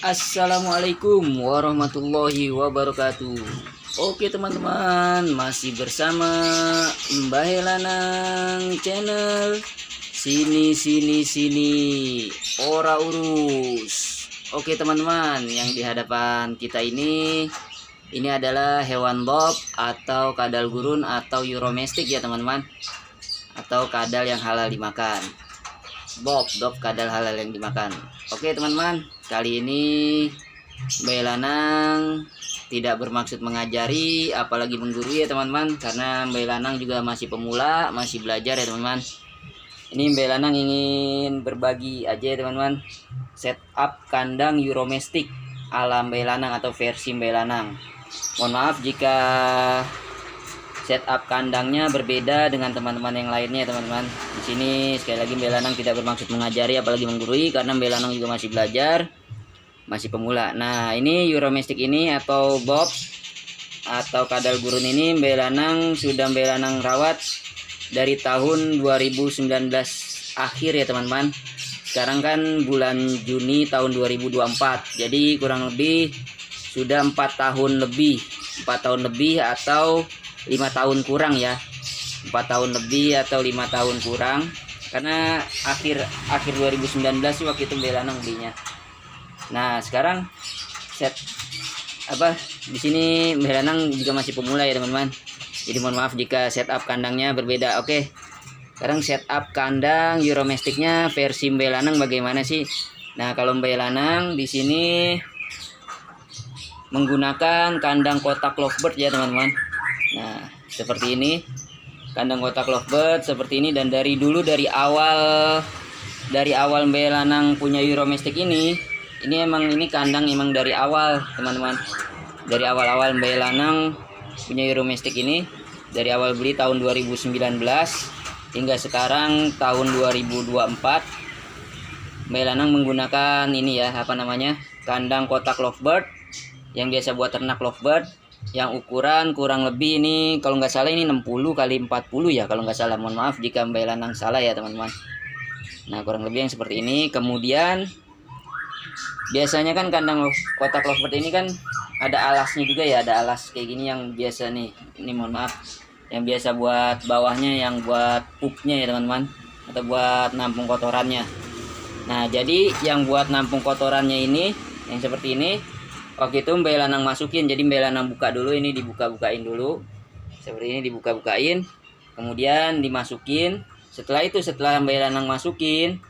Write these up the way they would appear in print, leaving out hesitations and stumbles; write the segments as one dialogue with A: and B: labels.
A: Assalamualaikum warahmatullahi wabarakatuh. Oke teman-teman, masih bersama Mbah Helanang channel. Sini ora urus. Oke teman-teman, yang di hadapan kita ini adalah hewan bob atau kadal gurun atau euromestik ya teman-teman, atau kadal yang halal dimakan. Bob kadal halal yang dimakan. Oke teman-teman, kali ini Mbak Helanang tidak bermaksud mengajari apalagi menggurui ya teman-teman, karena Mbak Helanang juga masih pemula, masih belajar ya teman-teman. Ini Mbak Helanang ingin berbagi aja ya teman-teman, setup kandang euromestik ala Mbak Helanang atau versi Mbak Helanang. Mohon maaf jika setup kandangnya berbeda dengan teman-teman yang lainnya teman-teman. Di sini sekali lagi Mbak Helanang tidak bermaksud mengajari apalagi menggurui, karena Mbak Helanang juga masih belajar, masih pemula. Nah, ini euromestik ini atau bob atau kadal gurun ini Mbak Helanang sudah Mbak Helanang rawat dari tahun 2019 akhir ya teman-teman. Sekarang kan bulan Juni tahun 2024. Jadi kurang lebih sudah 4 tahun lebih atau 5 tahun kurang ya, 4 tahun lebih atau 5 tahun kurang, karena akhir 2019 sih waktu itu Mbak Helanang belinya. Nah sekarang di sini Mbak Helanang juga masih pemula ya teman-teman, jadi mohon maaf jika setup kandangnya berbeda. Oke, sekarang setup kandang euromestiknya versi Mbak Helanang bagaimana sih? Nah kalau Mbak Helanang di sini menggunakan kandang kotak lovebird ya teman-teman. Nah seperti ini kandang kotak lovebird seperti ini, dan dari awal Mbak Helanang punya euromestik ini kandang emang dari awal teman-teman. Dari awal Mbak Helanang punya euromestik ini, dari awal beli tahun 2019 hingga sekarang tahun 2024, Mbak Helanang menggunakan ini ya, kandang kotak lovebird yang biasa buat ternak lovebird, yang ukuran kurang lebih ini kalau nggak salah ini 60 kali 40 ya kalau nggak salah. Mohon maaf jika Mbak Helanang salah ya teman-teman. Nah kurang lebih yang seperti ini. Kemudian biasanya kan kandang kotak lovebird ini kan ada alasnya juga ya, ada alas kayak gini yang biasa nih, ini mohon maaf, yang biasa buat bawahnya, yang buat pupnya ya teman-teman, atau buat nampung kotorannya. Nah jadi yang buat nampung kotorannya ini yang seperti ini, waktu itu Mbak Helanang masukin, jadi Mbak Helanang buka dulu, ini dibuka-bukain dulu seperti ini, dibuka-bukain kemudian dimasukin. Setelah Mbak Helanang masukin,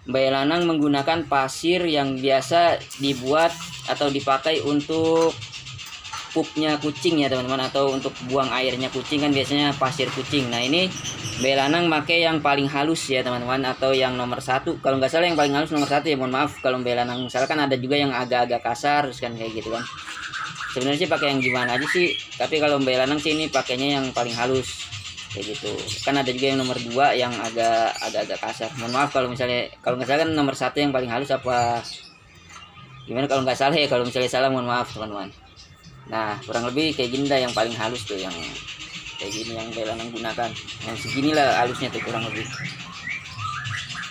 A: Mbak Helanang menggunakan pasir yang biasa dibuat atau dipakai untuk pupnya kucing ya teman-teman, atau untuk buang airnya kucing kan biasanya pasir kucing. Nah ini Mbak Helanang pakai yang paling halus ya teman-teman, atau yang nomor 1 kalau nggak salah, yang paling halus nomor 1 ya. Mohon maaf kalau Mbak Helanang misalkan ada juga yang agak-agak kasar kan kayak gitu kan. Sebenarnya sih pakai yang gimana aja sih, tapi kalau Mbak Helanang sih ini pakainya yang paling halus kayak gitu. Kan ada juga yang nomor 2 yang agak-agak kasar. Mohon maaf kalau nggak salah kan nomor 1 yang paling halus apa gimana, kalau nggak salah ya, kalau misalnya salah mohon maaf teman-teman. Nah kurang lebih kayak gini dah yang paling halus tuh, yang kayak gini yang Mbak Helanang gunakan, yang seginilah halusnya tuh kurang lebih.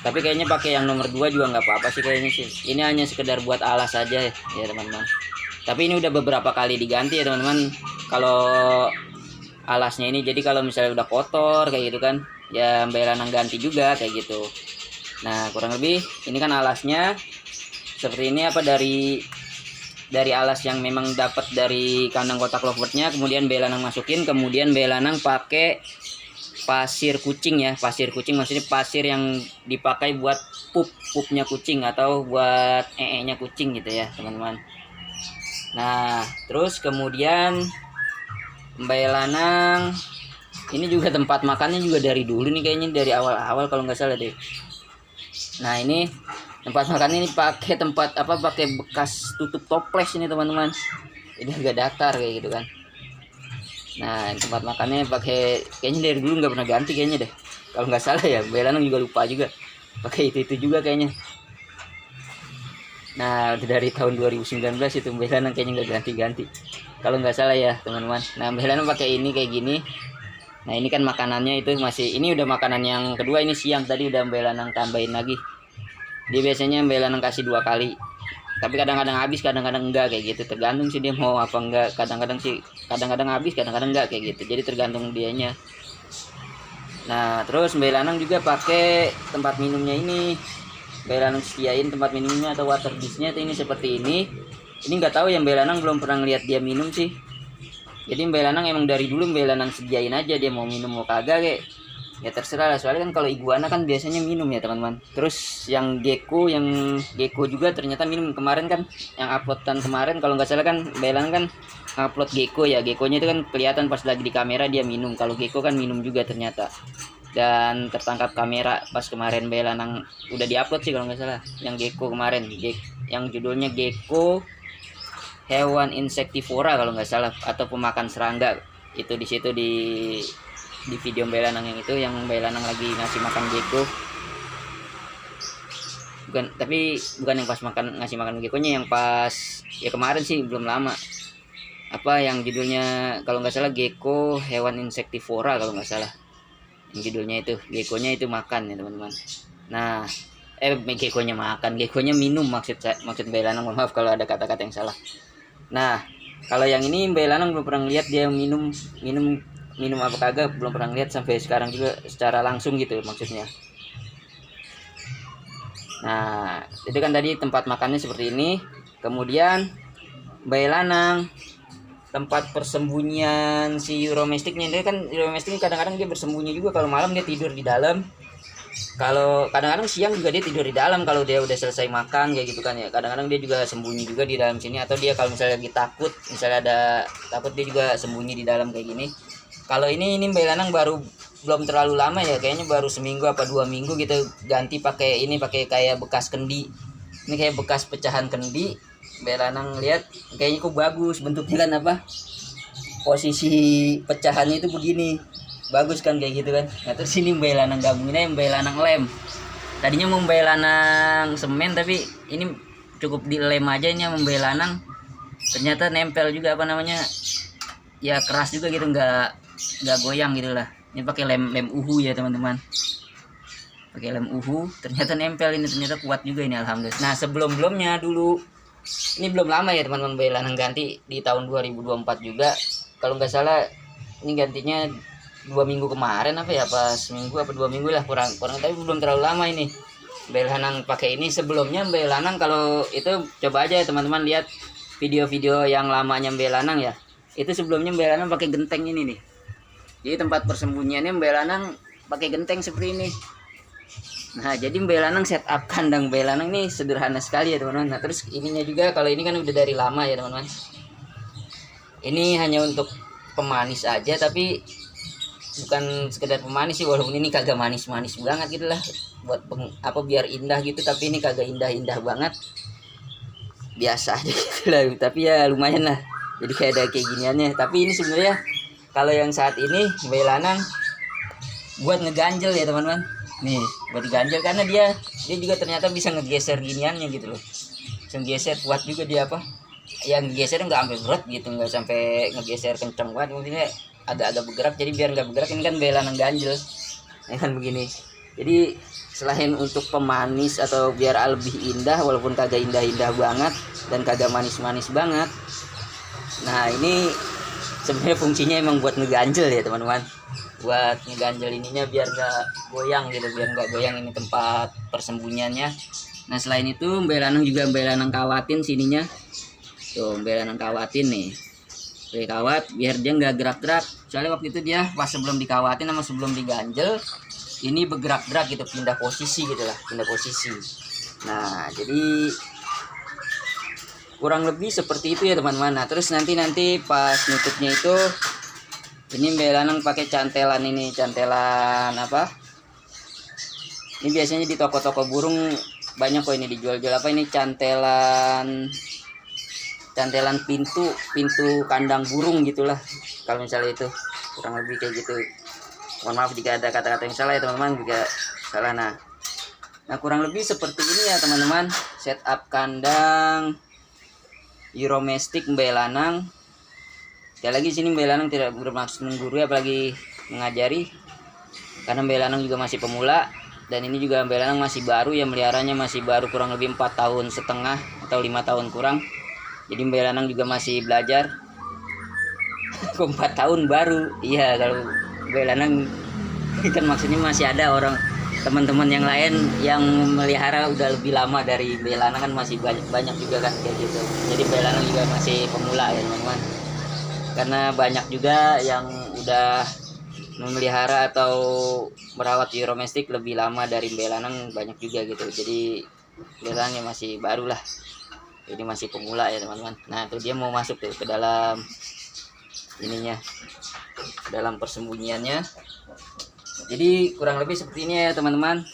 A: Tapi kayaknya pakai yang nomor 2 juga nggak apa-apa sih kayaknya sih. Ini hanya sekedar buat alas saja ya teman-teman. Tapi ini udah beberapa kali diganti ya teman-teman kalau alasnya ini. Jadi kalau misalnya udah kotor kayak gitu kan ya Mbak Helanang ganti juga kayak gitu. Nah kurang lebih ini kan alasnya seperti ini, dari alas yang memang dapat dari kandang kotak lovebirdnya, kemudian Mbak Helanang masukin, kemudian Mbak Helanang pakai pasir kucing ya, pasir kucing maksudnya pasir yang dipakai buat pupnya kucing atau buat nya kucing gitu ya teman-teman. Nah terus kemudian Mbak Helanang ini juga tempat makannya juga dari dulu nih kayaknya, dari awal-awal kalau nggak salah deh. Nah ini tempat makan ini pakai pakai bekas tutup toples ini teman-teman, jadi agak datar kayak gitu kan. Nah tempat makannya pakai, kayaknya dari dulu nggak pernah ganti kayaknya deh kalau nggak salah ya. Mbak Helanang juga lupa juga pakai itu juga kayaknya. Nah dari tahun 2019 itu Mbak Helanang kayaknya nggak ganti-ganti kalau nggak salah ya teman-teman. Nah Mbak Helanang pakai ini kayak gini. Nah ini kan makanannya itu masih, ini udah makanan yang kedua, ini siang tadi udah Mbak Helanang tambahin lagi. Dia biasanya Mbak Helanang kasih 2 kali. Tapi kadang-kadang habis, kadang-kadang enggak kayak gitu, tergantung sih dia mau apa enggak. Kadang-kadang sih, kadang-kadang habis, kadang-kadang enggak kayak gitu, jadi tergantung dianya. Nah terus Mbak Lanang juga pakai tempat minumnya ini. Mbak Lanang sediain tempat minumnya atau water disknya ini seperti ini. Ini nggak tahu yang Mbak Lanang belum pernah ngeliat dia minum sih. Jadi Mbak Lanang emang dari dulu Mbak Lanang sediain aja, dia mau minum mau kagak kayak ya terserah lah. Soalnya kan kalau iguana kan biasanya minum ya teman-teman. Terus yang gecko juga ternyata minum kemarin kan, yang uploadan kemarin kalau nggak salah kan Mbak Lanang kan upload gecko ya. Geckonya itu kan kelihatan pas lagi di kamera dia minum. Kalau gecko kan minum juga ternyata, dan tertangkap kamera pas kemarin Mbak Lanang udah diupload sih kalau nggak salah. Yang gecko kemarin, yang judulnya gecko hewan insektivora kalau nggak salah, atau pemakan serangga. Itu di situ di video Mbak Lanang yang itu, yang Mbak Lanang lagi ngasih makan gecko. Bukan yang pas ngasih makan geckonya, yang pas ya kemarin sih belum lama. Apa yang judulnya kalau nggak salah gecko hewan insektivora kalau nggak salah. Yang judulnya itu, geckonya itu makan ya teman-teman. Nah, geckonya makan, geckonya minum maksud Mbak Lanang. Maaf kalau ada kata-kata yang salah. Nah, kalau yang ini Mbak Lanang belum pernah lihat dia minum apa kagak, belum pernah lihat sampai sekarang juga secara langsung gitu maksudnya. Nah itu kan tadi tempat makannya seperti ini. Kemudian Mbak Lanang tempat persembunyian si Euromestiknya, dia kan Euromestik kadang-kadang dia bersembunyi juga. Kalau malam dia tidur di dalam, kalau kadang-kadang siang juga dia tidur di dalam kalau dia udah selesai makan kayak gitu kan ya. Kadang-kadang dia juga sembunyi juga di dalam sini, atau dia kalau misalnya lagi takut, misalnya ada takut, dia juga sembunyi di dalam kayak gini. Kalau ini Mbak Lanang belum terlalu lama ya, kayaknya baru seminggu apa 2 minggu gitu ganti pakai kayak bekas kendi. Ini kayak bekas pecahan kendi. Mbak Lanang lihat kayaknya kok bagus bentuknya kan, apa posisi pecahannya itu begini, bagus kan kayak gitu kan. Nah terus ini Mbak Lanang gabunginnya Mbak Lanang lem. Tadinya mau Mbak Lanang semen, tapi ini cukup dilem aja ini Mbak Lanang. Ternyata nempel juga apa namanya ya, keras juga gitu, nggak goyang gitu lah. Ini pakai lem uhu ya teman-teman, pakai lem uhu, ternyata nempel ini, ternyata kuat juga ini alhamdulillah. Nah sebelumnya dulu, ini belum lama ya teman-teman, Mbak Lanang ganti di tahun 2024 juga kalau nggak salah. Ini gantinya 2 minggu kemarin apa ya, pas seminggu apa 2 minggu lah, kurang tapi belum terlalu lama ini Mbak Lanang pakai ini. Sebelumnya Mbak Lanang kalau itu coba aja ya teman-teman lihat video-video yang lamanya Mbak Lanang ya, itu sebelumnya Mbak Lanang pakai genteng ini nih. Jadi tempat persembunyiannya Mbak Lanang pakai genteng seperti ini. Nah jadi Mbak Lanang setup kandang Mbak Lanang ini sederhana sekali ya teman-teman. Nah terus ininya juga, kalau ini kan udah dari lama ya teman-teman, ini hanya untuk pemanis aja, tapi bukan sekedar pemanis sih, walaupun ini kagak manis-manis banget gitu lah, buat biar indah gitu. Tapi ini kagak indah-indah banget, biasa aja gitu lah, tapi ya lumayan lah, jadi kayak ada kayak giniannya. Tapi ini sebenarnya kalau yang saat ini Mbak Lanang buat ngeganjel ya teman-teman. Nih buat ganjel, karena dia juga ternyata bisa ngegeser giniannya gitu loh, bisa ngegeser kuat juga dia, apa yang ngegeser nggak sampai berat gitu, nggak sampai ngegeser kenceng banget, maksudnya agak-agak bergerak. Jadi biar nggak bergerak, ini kan Mbak Lanang ganjel ya kan begini. Jadi selain untuk pemanis atau biar lebih indah, walaupun kagak indah-indah banget dan kagak manis-manis banget, nah ini sebenarnya fungsinya emang buat ngeganjel ya teman-teman, buat ngeganjel ininya biar nggak goyang gitu, biar nggak goyang ini tempat persembunyiannya. Nah selain itu Mbak Lanang juga kawatin sininya tuh, Mbak Lanang kawatin nih, kawat biar dia nggak gerak-gerak. Soalnya waktu itu dia pas sebelum dikawatin sama sebelum diganjel ini bergerak-gerak gitu, pindah posisi gitu lah, pindah posisi. Nah jadi kurang lebih seperti itu ya teman-teman. Nah terus nanti pas nutupnya itu, ini Mbak Lanang pakai cantelan ini, cantelan apa? Ini biasanya di toko-toko burung banyak kok ini dijual-jual, apa ini cantelan pintu kandang burung gitulah. Kalau misalnya itu kurang lebih kayak gitu. Mohon maaf jika ada kata-kata yang salah ya teman-teman, juga salah. Nah kurang lebih seperti ini ya teman-teman, setup kandang Euromestik Mbak Lanang. Sekali lagi sini Mbak Lanang tidak bermaksud menggurui apalagi mengajari, karena Mbak Lanang juga masih pemula. Dan ini juga Mbak Lanang masih baru ya, meliharanya masih baru, kurang lebih 4 tahun setengah atau 5 tahun kurang. Jadi Mbak Lanang juga masih belajar. Kok 4 tahun baru? Iya, kalau Mbak Lanang kan maksudnya masih ada orang teman-teman yang lain yang melihara udah lebih lama dari Mbak Lanang, kan masih banyak juga kan kayak gitu. Jadi Mbak Lanang juga masih pemula ya teman-teman. Karena banyak juga yang udah memelihara atau merawat Euromestic lebih lama dari Mbak Lanang, banyak juga gitu. Jadi Mbak Lanang ya masih baru lah, jadi masih pemula ya teman-teman. Nah tuh dia mau masuk tuh ke dalam ininya, dalam persembunyiannya. Jadi kurang lebih seperti ini ya teman-teman,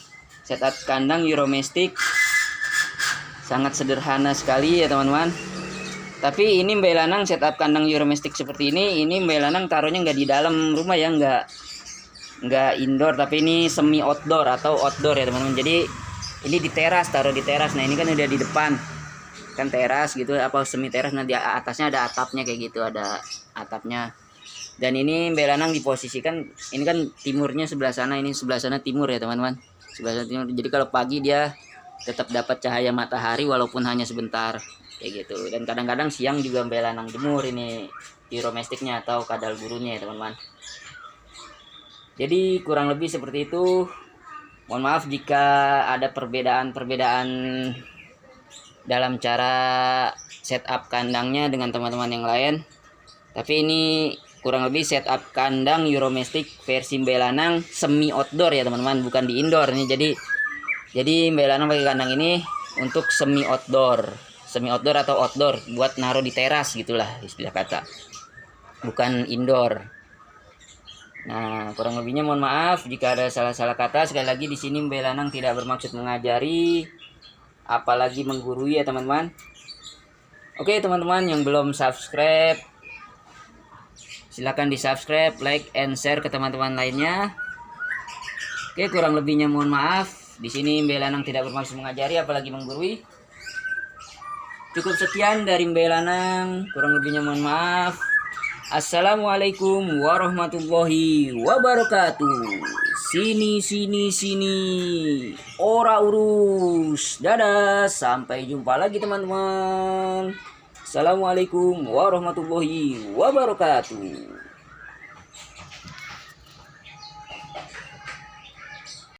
A: setup kandang Euromestic. Sangat sederhana sekali ya teman-teman. Tapi ini Mbak Lanang setup kandang Euromestic seperti ini Mbak Lanang taruhnya nggak di dalam rumah ya, nggak indoor, tapi ini semi outdoor atau outdoor ya teman-teman. Jadi ini di teras, taruh di teras. Nah ini kan udah di depan kan teras gitu, apa semi teras. Nah di atasnya ada atapnya kayak gitu, ada atapnya. Dan ini Mbak Lanang diposisikan, ini kan timurnya sebelah sana, ini sebelah sana timur ya teman-teman, sebelah sana timur. Jadi kalau pagi dia tetap dapat cahaya matahari walaupun hanya sebentar kayak gitu. Dan kadang-kadang siang juga Mbak Lanang jemur ini Euromesticnya atau kadal burunya ya teman-teman. Jadi kurang lebih seperti itu. Mohon maaf jika ada perbedaan-perbedaan dalam cara setup kandangnya dengan teman-teman yang lain. Tapi ini kurang lebih setup kandang Euromestic versi Mbak Lanang semi outdoor ya teman-teman, bukan di indoor nih. Jadi Mbak Lanang pakai kandang ini untuk semi outdoor atau outdoor, buat naruh di teras gitulah istilah kata, bukan indoor. Nah kurang lebihnya mohon maaf jika ada salah-salah kata. Sekali lagi di sini Mbak Lanang tidak bermaksud mengajari apalagi menggurui ya teman-teman. Oke teman-teman yang belum subscribe, silahkan di subscribe, like, and share ke teman-teman lainnya. Oke kurang lebihnya mohon maaf. Di sini Mbak Lanang tidak bermaksud mengajari apalagi menggurui. Cukup sekian dari Mbak Lanang, kurang lebihnya mohon maaf. Assalamualaikum warahmatullahi wabarakatuh. Sini ora urus. Dadah, sampai jumpa lagi teman-teman. Assalamualaikum warahmatullahi wabarakatuh.